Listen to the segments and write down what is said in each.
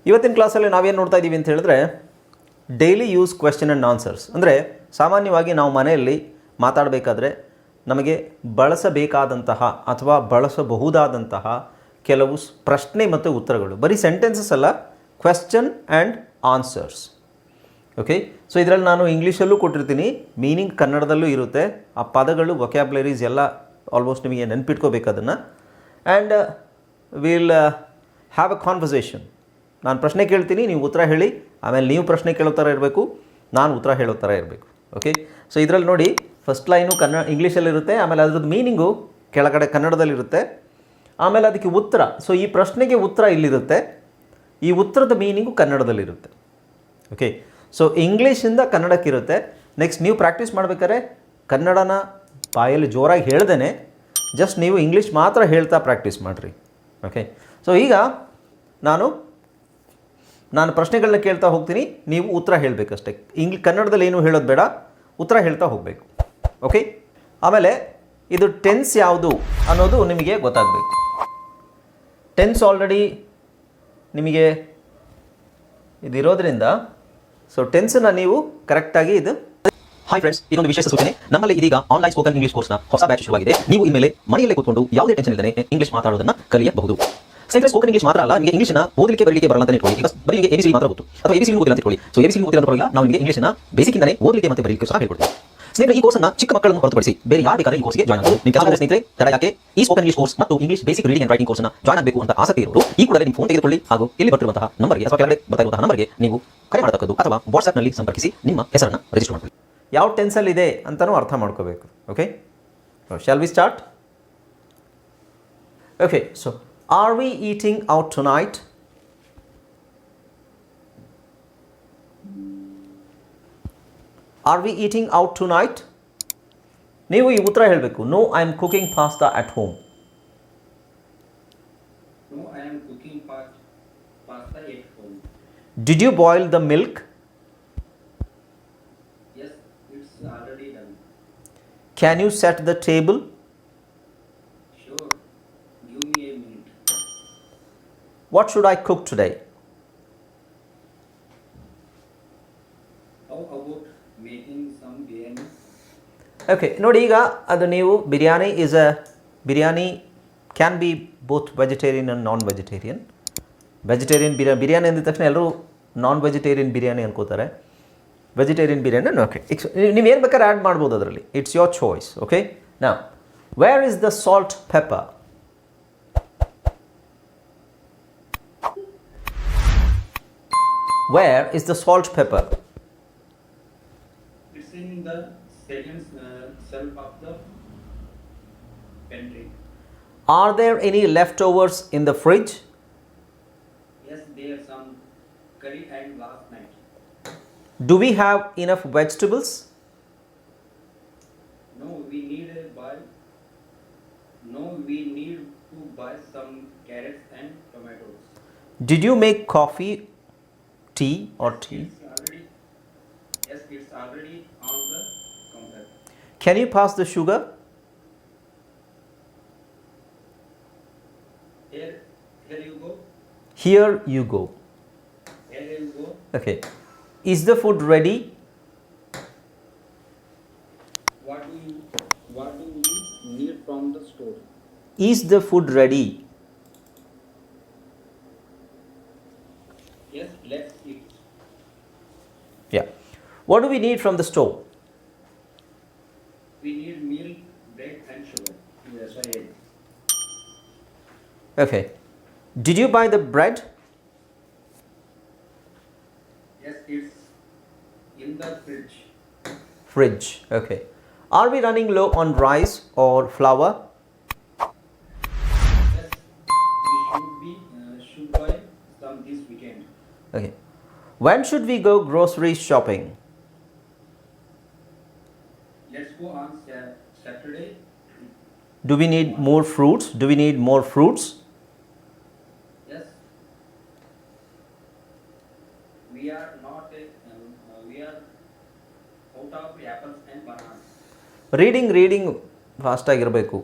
ಇವತ್ತಿನ ಕ್ಲಾಸಲ್ಲಿ ನಾವೇನು ನೋಡ್ತಾ ಇದ್ದೀವಿ ಅಂತ ಹೇಳಿದ್ರೆ daily use question and answers. ಅಂದರೆ ಸಾಮಾನ್ಯವಾಗಿ ನಾವು ಮನೆಯಲ್ಲಿ ಮಾತಾಡಬೇಕಾದ್ರೆ ನಮಗೆ ಬಳಸಬೇಕಾದಂತಹ ಅಥವಾ ಬಳಸಬಹುದಾದಂತಹ ಕೆಲವು ಪ್ರಶ್ನೆ ಮತ್ತು ಉತ್ತರಗಳು, ಬರೀ ಸೆಂಟೆನ್ಸಸ್ ಅಲ್ಲ, question and answers. Okay, so ಇದರಲ್ಲಿ ನಾನು ಇಂಗ್ಲೀಷಲ್ಲೂ ಕೊಟ್ಟಿರ್ತೀನಿ, ಮೀನಿಂಗ್ ಕನ್ನಡದಲ್ಲೂ ಇರುತ್ತೆ. ಆ ಪದಗಳು, ವೊಕ್ಯಾಬ್ಯುಲರೀಸ್ ಎಲ್ಲ ಆಲ್ಮೋಸ್ಟ್ ನಿಮಗೆ ನೆನ್ಪಿಟ್ಕೋಬೇಕು ಅದನ್ನು. And will have a conversation. ನಾನು ಪ್ರಶ್ನೆ ಕೇಳ್ತೀನಿ, ನೀವು ಉತ್ತರ ಹೇಳಿ, ಆಮೇಲೆ ನೀವು ಪ್ರಶ್ನೆ ಕೇಳೋ ಥರ ಇರಬೇಕು, ನಾನು ಉತ್ತರ ಹೇಳೋ ಥರ ಇರಬೇಕು. ಓಕೆ, ಸೊ ಇದರಲ್ಲಿ ನೋಡಿ, ಫಸ್ಟ್ ಲೈನು ಇಂಗ್ಲೀಷಲ್ಲಿರುತ್ತೆ, ಆಮೇಲೆ ಅದ್ರದ್ದು ಮೀನಿಂಗು ಕೆಳಗಡೆ ಕನ್ನಡದಲ್ಲಿರುತ್ತೆ, ಆಮೇಲೆ ಅದಕ್ಕೆ ಉತ್ತರ. ಸೊ ಈ ಪ್ರಶ್ನೆಗೆ ಉತ್ತರ ಇಲ್ಲಿರುತ್ತೆ, ಈ ಉತ್ತರದ ಮೀನಿಂಗು ಕನ್ನಡದಲ್ಲಿರುತ್ತೆ. ಓಕೆ, ಸೊ ಇಂಗ್ಲೀಷಿಂದ ಕನ್ನಡಕ್ಕಿರುತ್ತೆ. ನೆಕ್ಸ್ಟ್ ನೀವು ಪ್ರಾಕ್ಟೀಸ್ ಮಾಡಬೇಕಾದ್ರೆ ಕನ್ನಡನ ಬಾಯಲ್ಲಿ ಜೋರಾಗಿ ಹೇಳ್ದೇ ಜಸ್ಟ್ ನೀವು ಇಂಗ್ಲೀಷ್ ಮಾತ್ರ ಹೇಳ್ತಾ ಪ್ರಾಕ್ಟೀಸ್ ಮಾಡಿರಿ. ಓಕೆ, ಸೊ ಈಗ ನಾನು ಪ್ರಶ್ನೆಗಳನ್ನ ಕೇಳ್ತಾ ಹೋಗ್ತೀನಿ, ನೀವು ಉತ್ತರ ಹೇಳಬೇಕಷ್ಟೇ. ಕನ್ನಡದಲ್ಲಿ ಏನು ಹೇಳೋದು ಬೇಡ, ಉತ್ತರ ಹೇಳ್ತಾ ಹೋಗಬೇಕು. ಓಕೆ, ಆಮೇಲೆ ಇದು ಟೆನ್ಸ್ ಯಾವುದು ಅನ್ನೋದು ನಿಮಗೆ ಗೊತ್ತಾಗಬೇಕು. ಟೆನ್ಸ್ ಆಲ್ರೆಡಿ ನಿಮಗೆ ಇದಿರೋದ್ರಿಂದ ಸೊ ಟೆನ್ಸನ್ನು ನೀವು ಕರೆಕ್ಟಾಗಿ ಇದು. ಹಾಯ್ ಫ್ರೆಂಡ್ಸ್, ಇದೊಂದು ವಿಶೇಷ ಸೂಚನೆ. ನಮ್ಮಲ್ಲಿ ಇದೀಗ ಆನ್ಲೈನ್ ಸ್ಪೋಕನ್ ಇಂಗ್ಲಿಷ್ ಕೋರ್ಸ್ನ ಹೊಸ ಬ್ಯಾಚ್ ಶುರುವಾಗಿದೆ. ನೀವು ಇನ್ಮೇಲೆ ಮನೆಯಲ್ಲೇ ಕೂತ್ಕೊಂಡು ಯಾವುದೇ ಟೆನ್ಷನ್ ಇಲ್ಲದೆ ಇಂಗ್ಲಿಷ್ ಮಾತಾಡೋದನ್ನ ಕಲಿಯಬಹುದು. ಸ್ನೇಹಿತರೆ, ಸ್ಪೋಕನ್ ಇಂಗ್ಲಿಷ್ ಮಾತ್ರ ಅಲ್ಲ, ನಿಮಗೆ ಇಂಗ್ಲಿಷ್ನ ಓದಲಿಕ್ಕೆ ಬರಲಿಕ್ಕೆ ಬರಲ್ಲ ಅಂತ ಇಟ್ಕೊಳ್ಳಿ. ಈಗ ಬರೀ ನಿಮಗೆ ಎಬಿಸಿ ಮಾತ್ರ ಗೊತ್ತು ಅಥವಾ ಎಬಿಸಿ ಓದಿಲ್ಲ ಅಂತ ಇಟ್ಕೊಳ್ಳಿ. ಸೊ ಎಬಿಸಿ ಓದಿಲ್ಲ ಅಂತ ಬರಲ್ಲ, ನಾವು ನಿಮಗೆ ಇಂಗ್ಲಿಷ್ನ ಬೇಸಿಕ್ಕಿಂದಲೇ ಓದಲಿಕ್ಕೆ ಮತ್ತೆ ಬರಲಿಕ್ಕೆ ಸಹ ಹೇಳ್ಕೊಡ್ತೀವಿ. ಸ್ನೇಹಿತರೆ, ಈ ಕೋರ್ಸ್ನ ಚಿಕ್ಕ ಮಕ್ಕಳನ್ನು ಹೊರತುಪಡಿಸಿ ಬೇರೆ ಯಾರು ಬೇಕಾದ್ರೆ ಈ ಕೋರ್ಸ್ಗೆ ಜಾಯ್ನ್ ಆಗಬಹುದು. ನಿಮ್ಮ ಕೆಲವು ಸ್ನೇಹಿತರೆ ತಡ ಯಾಕೆ ಈ ಸ್ಪೋಕನ್ ಇಂಗ್ಲಿಷ್ ಕೋರ್ಸ್ ಮತ್ತು English basic reading and writing ಕೋರ್ಸ್ನ ಜಾಯ್ನ್ ಆಗಬೇಕು ಅಂತ ಆಸಕ್ತಿ ಇರೋರು ಈ ಕೂಡಲೇ ನಿಮ್ಮ ಫೋನ್ ತೆಗೆದುಕೊಳ್ಳಿ ಹಾಗೂ ಇಲ್ಲಿ ಬರ್ತಿರುವಂತಹ ನಂಬರ್ಗೆ ಅಥವಾ ಕೆಳಗಡೆ ಬರ್ತಾ ಇರುವಂತಹ ನಂಬರ್ಗೆ ನೀವು ಕರೆ ಮಾಡತಕ್ಕದ್ದು ಅಥವಾ ವಾಟ್ಸ್ಆ್ಯಪ್ನಲ್ಲಿ ಸಂಪರ್ಕಿಸಿ ನಿಮ್ಮ ಹೆಸರನ್ನು ರಿಜಿಸ್ಟರ್ ಮಾಡಬೇಕು. ಯಾವ ಟೆನ್ಸಲ್ಲಿದೆ ಅಂತಲೂ ಅರ್ಥ ಮಾಡ್ಕೋಬೇಕು. Okay, shall we start? Okay, so are we eating out tonight? Are we eating out tonight? ನೀವು ಈ ಉತ್ತರ ಹೇಳಬೇಕು. No, I am cooking pasta at home. No, I am cooking pasta at home. Did you boil the milk? Yes, it's already done. Can you set the table? Sure, give me a minute. What should I cook today? How about making some biryani? Okay, ನೋಡಿ, ಈಗ ಅದು ನೀವು biryani can be both vegetarian and non vegetarian. Vegetarian biryani ಅಂದಿದ ತಕ್ಷಣ ಎಲ್ಲರೂ non vegetarian biryani ಅನ್ಕೋತಾರೆ. Vegetarian biryani okay, ನೀವೇನು ಬೇಕಾದ್ರೆ ಆ್ಯಡ್ ಮಾಡ್ಬೋದು ಅದರಲ್ಲಿ. It's your choice. Okay, now wear is the salt pepper? Wear is the salt pepper? It's in the second shelf of the pantry. Are there any leftovers in the fridge? Yes, there are some curry and last night. Do we have enough vegetables? No, we need to buy some carrots and tomatoes. Did you make coffee, tea or tea? It's already on the counter. Can you pass the sugar? Here you go. Here you go. Here you go. Okay. Is the food ready? What do you need from the store? Is the food ready? Yes, let's eat. Yeah. What do we need from the store? We need milk, bread and sugar. Yes, sorry. Okay. Did you buy the bread? Yes, it's in the fridge. Fridge. Okay. Are we running low on rice or flour? Yes, we should buy some this weekend. Okay. When should we go grocery shopping? Let's go on Saturday. Do we need more fruits? Do we need more fruits? Yes. We are out of apples and bananas. Reading fast ಆಗಿರಬೇಕು.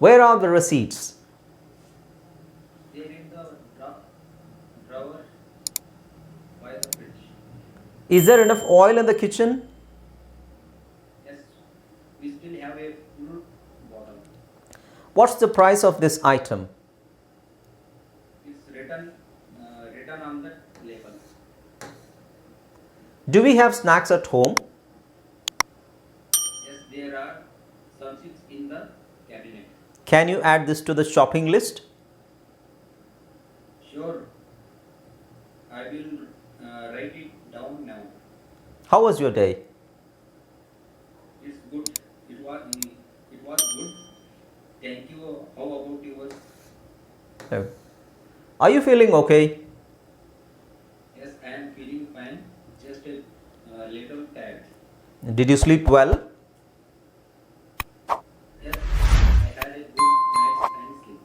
Where are the receipts? They're in the drawer. by the fridge. Is there enough oil in the kitchen? Yes, we still have a full bottle. What's the price of this item? It's written on the label. Do we have snacks at home? Yes, there are some chips in the cabinet. Can you add this to the shopping list? Sure, I will write it down now. How was your day? It's good. It was good. Thank you. How about yours? No. Are you feeling okay? Yes, I am feeling fine. Just a little tired. Did you sleep well? Yes, I had a good night's sleep.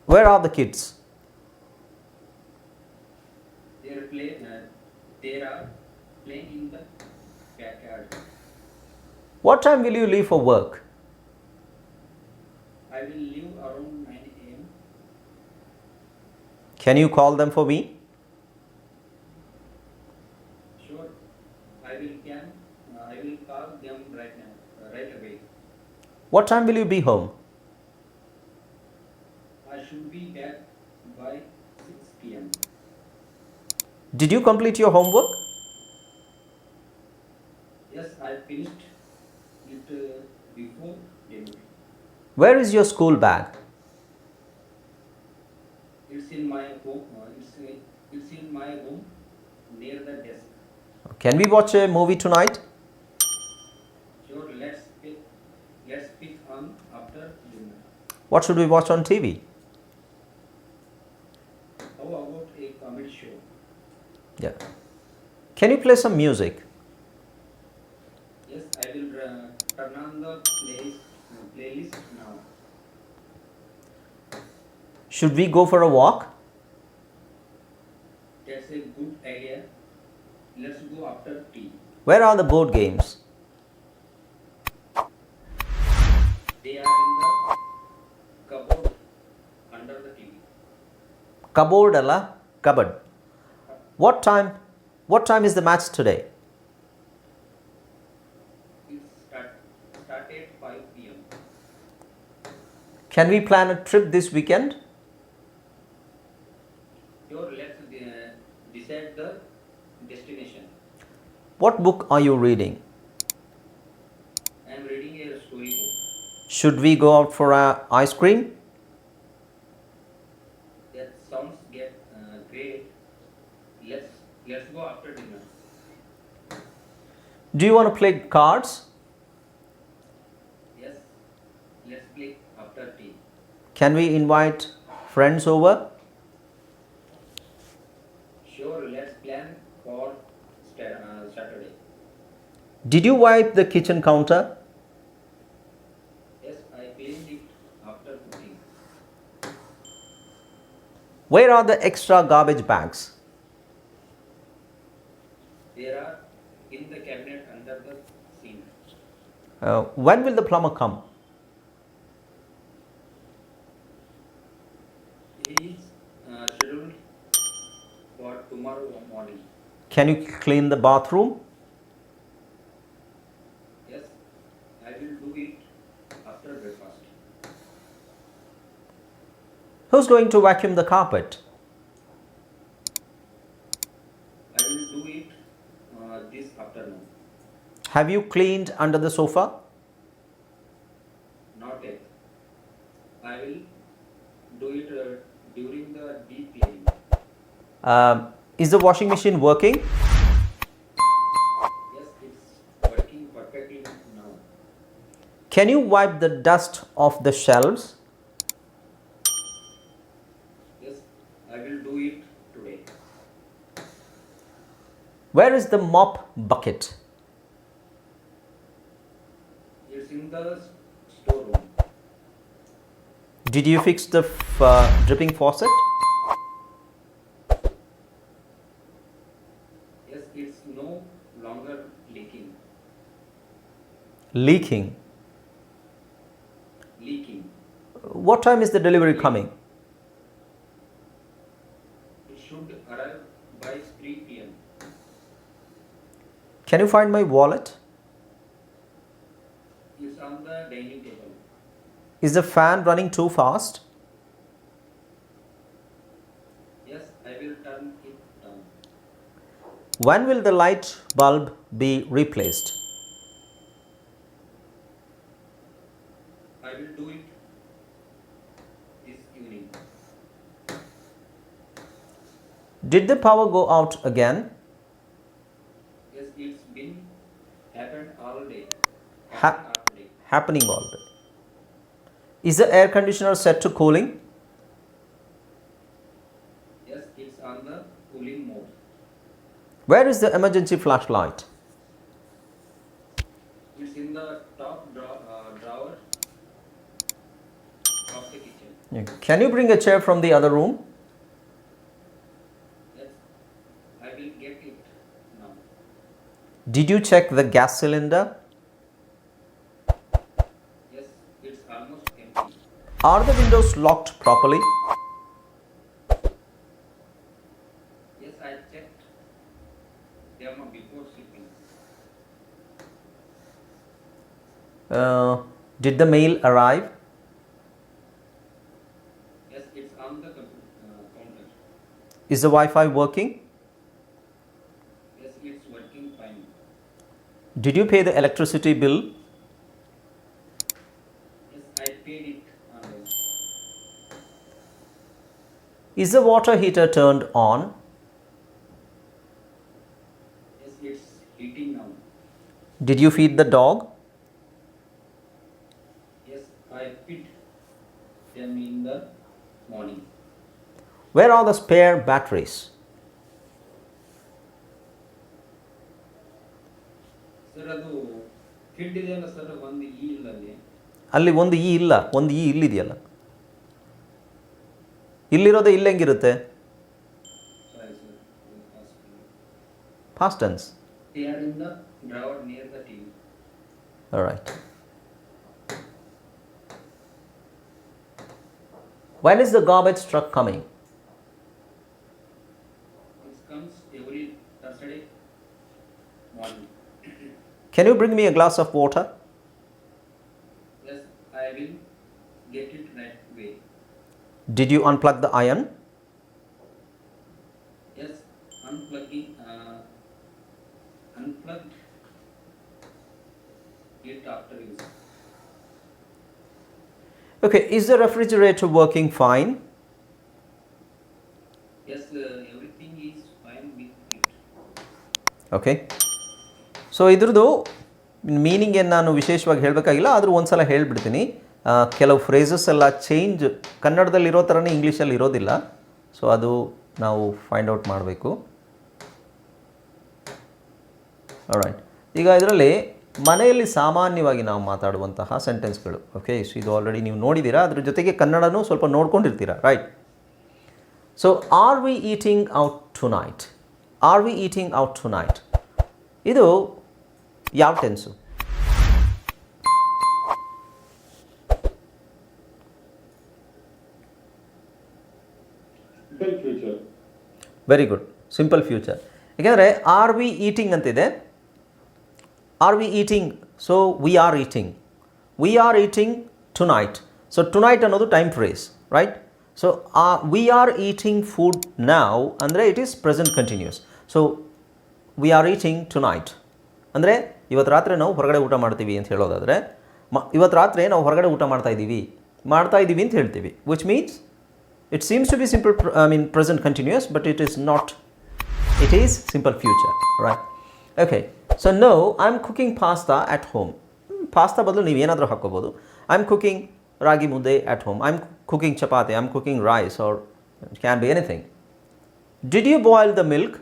Where are the kids? They are playing in the backyard. What time will you leave for work? I will leave around 9 a.m. Can you call them for me? Sure, I will call them right now, right away. What time will you be home? I should be back by 6 p.m. Did you complete your homework? Yes, I finished it before dinner. Where is your school bag? It's in my home. It's in my room near the desk. Can we watch a movie tonight? Sure, let's pick on after dinner. What should we watch on TV? How about a comedy show? Yeah. Can you play some music? Yes, I will turn on the playlist now. Should we go for a walk? That's a good idea. Let's go after tea. Where are the board games? They are in the cupboard under the TV. Cupboard alla? Cupboard. What time is the match today? Start at 5 p.m. Can we plan a trip this weekend? Sure, let's decide the destination. What book are you reading? I am reading a story book. Should we go out for ice cream? That sounds great. Let's go after dinner. Do you want to play cards? Yes, let's play after tea. Can we invite friends over? Sure, let's plan for Saturday. Did you wipe the kitchen counter? Yes, I cleaned it after cooking. Where are the extra garbage bags? They are in the cabinet under the sink. When will the plumber come? He is scheduled for tomorrow morning. Can you clean the bathroom? Yes, I will do it after breakfast. Who's going to vacuum the carpet? I will do it this afternoon. Have you cleaned under the sofa? Not yet. I will do it during the deep cleaning. Is the washing machine working? Yes, it's working perfectly now. Can you wipe the dust off the shelves? Yes, I will do it today. Where is the mop bucket? It's in the storeroom. Did you fix the dripping faucet? Yes, it's no longer leaking. Leaking. What time is the delivery coming? It should arrive by 3 p.m. Can you find my wallet? It's on the dining table. Is the fan running too fast? Yes, I will turn it down. When will the light bulb be replaced? I will do it this evening. Did the power go out again? Yes, it's been happened all day. Ha- All day. Happening all day. Is the air conditioner set to cooling? Yes, it's on the cooling mode. Where is the emergency flashlight? It's in the top drawer of the kitchen. Can you bring a chair from the other room? Yes, I will get it now. Did you check the gas cylinder? Yes, it's almost empty. Are the windows locked properly? Yes, I checked them before sleeping. Did the mail arrive? Yes, it's on the counter. Is the Wi-Fi working? Yes, it's working fine. Did you pay the electricity bill? Yes, I paid it online. Is the water heater turned on? Yes, it's heating now. Did you feed the dog? Yes, I feed them in the morning. Where are the spare batteries? Sir ಅದು field ಇದೆಯಲ್ಲ sir ಒಂದು ಈ ಇಲ್ಲ ಅಲ್ಲಿ. ಅಲ್ಲಿ ಒಂದು E ಇಲ್ಲ, ಒಂದು ಇ ಇಲ್ಲಿದೆಯಲ್ಲ. ಇಲ್ಲಿರೋದೇ ಇಲ್ಲಿ ಹೆಂಗಿರುತ್ತೆ? Sorry, sir. Past tense. They are in the drawer near the TV. All right. When is the garbage truck coming? It comes every Thursday morning. Can you bring me a glass of water? Yes, I will get it right away. Did you unplug the iron? Yes, unplugged it after use. Okay, is the refrigerator working fine? Yes, everything is fine with it. Okay. So ಇದ್ರದ್ದು meaning ಏನು ನಾನು ವಿಶೇಷವಾಗಿ ಹೇಳಬೇಕಾಗಿಲ್ಲ, ಆದರೂ ಒಂದು ಸಲ ಹೇಳಿಬಿಡ್ತೀನಿ. ಕೆಲವು phrases ಎಲ್ಲ ಚೇಂಜ್ ಕನ್ನಡದಲ್ಲಿ ಇರೋ ಥರನೇ ಇಂಗ್ಲೀಷಲ್ಲಿ ಇರೋದಿಲ್ಲ. ಸೊ ಅದು ನಾವು ಫೈಂಡ್ ಔಟ್ ಮಾಡಬೇಕು. ಆಲ್ರೈಟ್, ಈಗ ಇದರಲ್ಲಿ ಮನೆಯಲ್ಲಿ ಸಾಮಾನ್ಯವಾಗಿ ನಾವು ಮಾತಾಡುವಂತಹ ಸೆಂಟೆನ್ಸ್ಗಳು. ಓಕೆ, ಸೊ ಇದು ಆಲ್ರೆಡಿ ನೀವು ನೋಡಿದ್ದೀರಾ, ಅದ್ರ ಜೊತೆಗೆ ಕನ್ನಡನೂ ಸ್ವಲ್ಪ ನೋಡ್ಕೊಂಡಿರ್ತೀರಾ, right? So are we eating out tonight? Are we eating out tonight ಇದು ಯಾವ tense? Very good, simple future. ಏಕೆಂದರೆ ಆರ್ ವಿ ಈಟಿಂಗ್ ಅಂತಿದೆ. Are we eating, so we are eating. We are eating tonight. So tonight ಅನ್ನೋದು time phrase, right? So we are eating food ನಾವ್ ಅಂದರೆ it is present continuous. So we are eating tonight ಅಂದರೆ ಇವತ್ತು ರಾತ್ರಿ ನಾವು ಹೊರಗಡೆ ಊಟ ಮಾಡ್ತೀವಿ ಅಂತ ಹೇಳೋದಾದರೆ, ಇವತ್ತು ರಾತ್ರಿ ನಾವು ಹೊರಗಡೆ ಊಟ ಮಾಡ್ತಾ ಇದ್ದೀವಿ ಅಂತ ಹೇಳ್ತೀವಿ. Which means it seems to be simple, present continuous, but it is not. It is simple future, right? Okay, so no I am cooking pasta at home. Pasta ಬದಲು ನೀವು ಏನಾದರೂ ಹಾಕ್ಕೋಬೋದು. I am cooking ragi mudde at home. I am cooking chapati. I am cooking rice, or it can be anything. Did you boil the milk?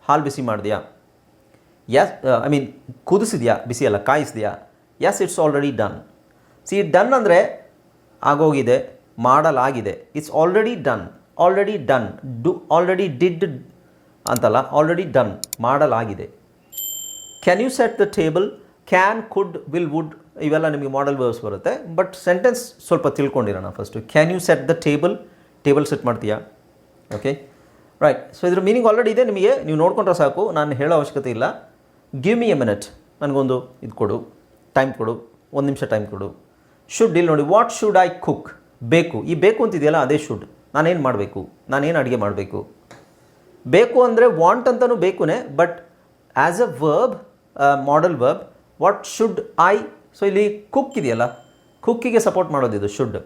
ಹಾಲು ಬಿಸಿ ಮಾಡಿದ್ಯಾ? Yes, ಕುದಿಸಿದ್ಯಾ, ಬಿಸಿ ಅಲ್ಲ, ಕಾಯಿಸಿದ್ಯಾ? S, it's already done. See, done ಅಂದರೆ ಆಗೋಗಿದೆ, ಮಾಡಲಾಗಿದೆ. It's already done. Already done, do, already did ಅಂತಲ್ಲ, ಆಲ್ರೆಡಿ ಡನ್, ಮಾಡಲಾಗಿದೆ. Can you set the table? Can, could, will, would ಇವೆಲ್ಲ ನಿಮಗೆ ಮಾಡಲ್ ವರ್ಬ್ಸ್ ಬರುತ್ತೆ. ಬಟ್ ಸೆಂಟೆನ್ಸ್ ಸ್ವಲ್ಪ ತಿಳ್ಕೊಂಡಿರೋಣ first. Can you set the table? Table set ಮಾಡ್ತೀಯಾ? Okay, right. So ಇದ್ರ meaning already ಇದೆ ನಿಮಗೆ, ನೀವು ನೋಡ್ಕೊಂಡ್ರೆ ಸಾಕು, ನಾನು ಹೇಳೋ ಅವಶ್ಯಕತೆ ಇಲ್ಲ. ಗಿವ್ ಮಿ ಎ ಮಿನಿಟ್, ನನಗೊಂದು ಇದು ಕೊಡು, ಟೈಮ್ ಕೊಡು, ಒಂದು ನಿಮಿಷ ಟೈಮ್ ಕೊಡು. ಶುಡ್ ಇಲ್ಲಿ ನೋಡಿ, ವಾಟ್ ಶುಡ್ ಐ ಕುಕ್, ಬೇಕು, ಈ ಬೇಕು ಅಂತಿದೆಯಲ್ಲ ಅದೇ ಶುಡ್. ನಾನೇನು ಮಾಡಬೇಕು, ನಾನೇನು ಅಡುಗೆ ಮಾಡಬೇಕು. ಬೇಕು ಅಂದರೆ ವಾಂಟ್ ಅಂತಲೂ ಬೇಕುನೇ, but as a verb, modal verb, what should I. So ಇಲ್ಲಿ ಕುಕ್ ಇದೆಯಲ್ಲ, ಕುಕ್ಕಿಗೆ ಸಪೋರ್ಟ್ ಮಾಡೋದಿದು should.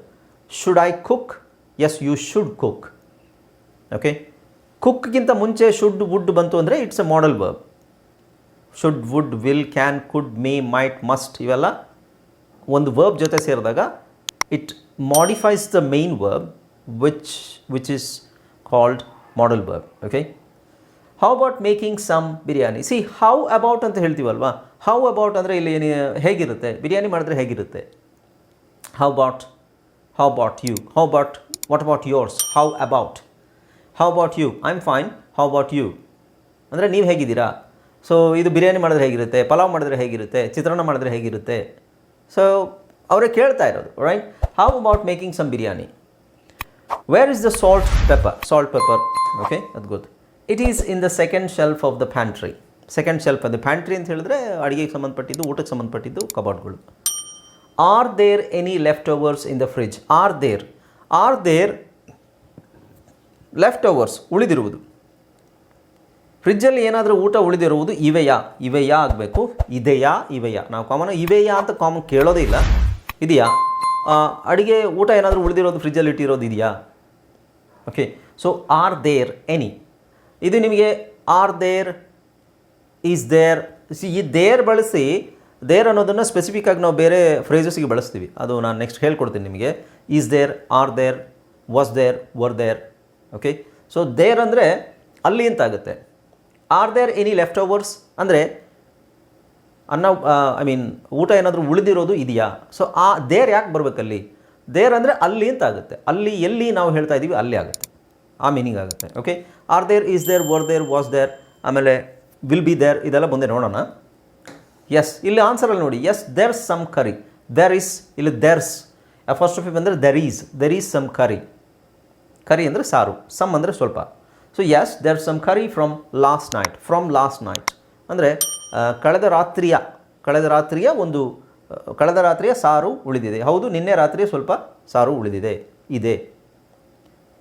Should I cook, yes you should cook. Okay, ಕುಕ್ಗಿಂತ ಮುಂಚೆ ಶುಡ್ ವುಡ್ ಬಂತು ಅಂದರೆ it's a modal verb. Should, would, will, can, could, may, might, must ಇವೆಲ್ಲ ಒಂದು ವರ್ಬ್ ಜೊತೆ ಸೇರಿದಾಗ it modifies the main verb which is called modal verb. Okay, how about making some biryani. C how about ಅಂತ ಹೇಳ್ತೀವಲ್ವಾ, how about ಅಂದರೆ ಇಲ್ಲಿ ಹೇಗಿರುತ್ತೆ, ಬಿರಿಯಾನಿ ಮಾಡಿದ್ರೆ ಹೇಗಿರುತ್ತೆ. How about you, what about yours, how about you, I am fine, how about you ಅಂದರೆ ನೀವು ಹೇಗಿದ್ದೀರಾ. So ಇದು ಬಿರಿಯಾನಿ ಮಾಡಿದ್ರೆ ಹೇಗಿರುತ್ತೆ, ಪಲಾವ್ ಮಾಡಿದ್ರೆ ಹೇಗಿರುತ್ತೆ, ಚಿತ್ರಾನ್ನ ಮಾಡಿದ್ರೆ ಹೇಗಿರುತ್ತೆ. ಸೊ ಅವರೇ ಕೇಳ್ತಾ ಇರೋದು, right. How about making some biryani. Where is the salt pepper. Okay, ಅದು ಗೊತ್ತು. It is in the second shelf of the pantry. Second shelf ಅದು ಪ್ಯಾಂಟ್ರಿ ಅಂತ ಹೇಳಿದ್ರೆ ಅಡುಗೆಗೆ ಸಂಬಂಧಪಟ್ಟಿದ್ದು, ಊಟಕ್ಕೆ ಸಂಬಂಧಪಟ್ಟಿದ್ದು ಕಬಾರ್ಡ್ಗಳು. Are there any leftovers in the fridge. Are there leftovers, ಉಳಿದಿರುವುದು. ಫ್ರಿಜ್ಜಲ್ಲಿ ಏನಾದರೂ ಊಟ ಉಳಿದಿರುವುದು ಇವೆಯಾ ಆಗಬೇಕು. ಇವೆಯಾ ನಾವು ಕಾಮನ್ ಇವೆಯಾ ಅಂತ ಕಾಮನ್ ಕೇಳೋದೇ ಇಲ್ಲ. ಇದೆಯಾ, ಅಡುಗೆ ಊಟ ಏನಾದರೂ ಉಳಿದಿರೋದು ಫ್ರಿಜ್ಜಲ್ಲಿ ಇಟ್ಟಿರೋದು ಇದೆಯಾ. Okay, so are there any, ಇದು ನಿಮಗೆ ಆರ್ ದೇರ್, ಈಸ್ ದೇರ್. ಈ ದೇರ್ ಬಳಸಿ, ದೇರ್ ಅನ್ನೋದನ್ನು ಸ್ಪೆಸಿಫಿಕ್ ಆಗಿ ನಾವು ಬೇರೆ ಫ್ರೇಸಸ್ಗೆ ಬಳಸ್ತೀವಿ. ಅದು ನಾನು ನೆಕ್ಸ್ಟ್ ಹೇಳ್ಕೊಡ್ತೀನಿ ನಿಮಗೆ. Is there, are there, was there, were there. Okay, so there ಅಂದರೆ ಅಲ್ಲಿ ಅಂತ ಆಗುತ್ತೆ. Are there any leftovers ಅಂದರೆ ಊಟ ಏನಾದರೂ ಉಳಿದಿರೋದು ಇದೆಯಾ. ಸೊ ಆ ದೇರ್ ಯಾಕೆ ಬರಬೇಕಲ್ಲಿ, ದೇರ್ ಅಂದರೆ ಅಲ್ಲಿ ಅಂತ ಆಗುತ್ತೆ. ಅಲ್ಲಿ ಎಲ್ಲಿ ನಾವು ಹೇಳ್ತಾ ಇದ್ದೀವಿ ಅಲ್ಲಿ ಆಗುತ್ತೆ, ಆ ಮೀನಿಂಗ್ ಆಗುತ್ತೆ. Okay, are there, is there, were there, was there, ಆಮೇಲೆ ವಿಲ್ ಬಿ ದೇರ್, ಇದೆಲ್ಲ ಮುಂದೆ ನೋಡೋಣ. ಎಸ್, ಇಲ್ಲಿ ಆನ್ಸರಲ್ಲಿ ನೋಡಿ, yes there's some curry. There is, ಇಲ್ಲಿ ದೇರ್ಸ್ ಫಸ್ಟ್ ಆಫ್ ಬಂದರೆ there is some curry. Curry ಅಂದರೆ ಸಾರು, ಸಮ್ ಅಂದರೆ ಸ್ವಲ್ಪ. So yes there's some curry from last night ಅಂದರೆ ಕಳೆದ ರಾತ್ರಿಯ ಸಾರು ಉಳಿದಿದೆ. ಹೌದು, ನಿನ್ನೆ ರಾತ್ರಿಯ ಸ್ವಲ್ಪ ಸಾರು ಉಳಿದಿದೆ, ಇದೆ.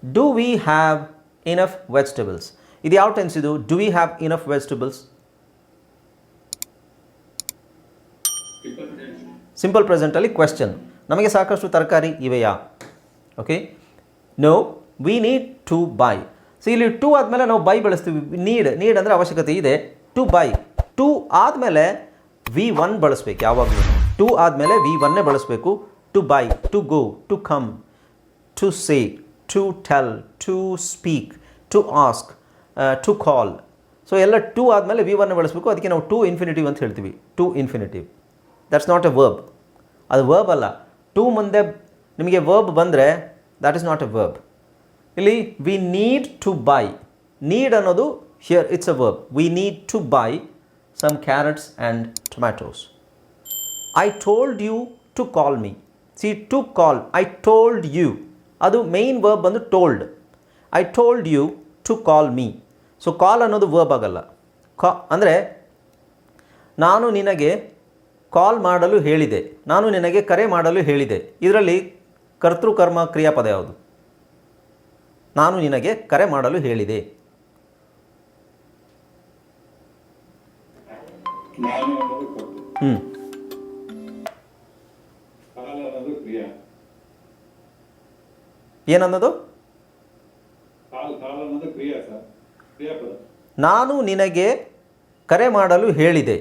Do we have enough vegetables. ಇದು ಯಾವ ಟೆನ್ಸ್ ಇದು, do we have enough vegetables. Simple ಪ್ರೆಸೆಂಟಲ್ಲಿ ಕ್ವೆಶ್ಚನ್, ನಮಗೆ ಸಾಕಷ್ಟು ತರಕಾರಿ ಇವೆಯಾ. Okay, no we need to buy. So ಇಲ್ಲಿ ಟು ಆದಮೇಲೆ ನಾವು ಬೈ ಬಳಸ್ತೀವಿ. ನೀಡ್ ಅಂದರೆ ಅವಶ್ಯಕತೆ ಇದೆ. ಟು ಬೈ, ಟು ಆದಮೇಲೆ V1 ಬಳಸಬೇಕು ಯಾವಾಗಲೂ. ಟು ಆದಮೇಲೆ V1 ಬಳಸಬೇಕು. To buy, to go, to come, to say, to tell, to speak, to ask, to call. So ಎಲ್ಲ ಟು ಆದಮೇಲೆ V1 ಬಳಸಬೇಕು. ಅದಕ್ಕೆ ನಾವು ಟು ಇನ್ಫಿನಿಟಿವ್ ಅಂತ ಹೇಳ್ತೀವಿ. To infinitive, that's not a verb. ಅದು ವರ್ಬ್ ಅಲ್ಲ. ಟು ಮುಂದೆ ನಿಮಗೆ ವರ್ಬ್ ಬಂದರೆ that is not a verb. ಇಲ್ಲಿ we need to buy, need ಅನ್ನೋದು here it's a verb. We need to buy some carrots and tomatoes. I told you to call me. See to call, I told you, ಅದು main verb ಬಂದು told. I told you to call me. So call ಅನ್ನೋದು verb ಆಗಲ್ಲ. ಅಂದರೆ ನಾನು ನಿನಗೆ ಕಾಲ್ ಮಾಡಲು ಹೇಳಿದೆ, ನಾನು ನಿನಗೆ ಕರೆ ಮಾಡಲು ಹೇಳಿದೆ. ಇದರಲ್ಲಿ ಕರ್ತೃಕರ್ಮ ಕ್ರಿಯಾಪದ ಯಾವುದು. ನಾನು ನಿನಗೆ ಕರೆ ಮಾಡಲು ಹೇಳಿದೆ. ಏನನ್ನೋದು, ನಾನು ನಿನಗೆ ಕರೆ ಮಾಡಲು ಹೇಳಿದೆ.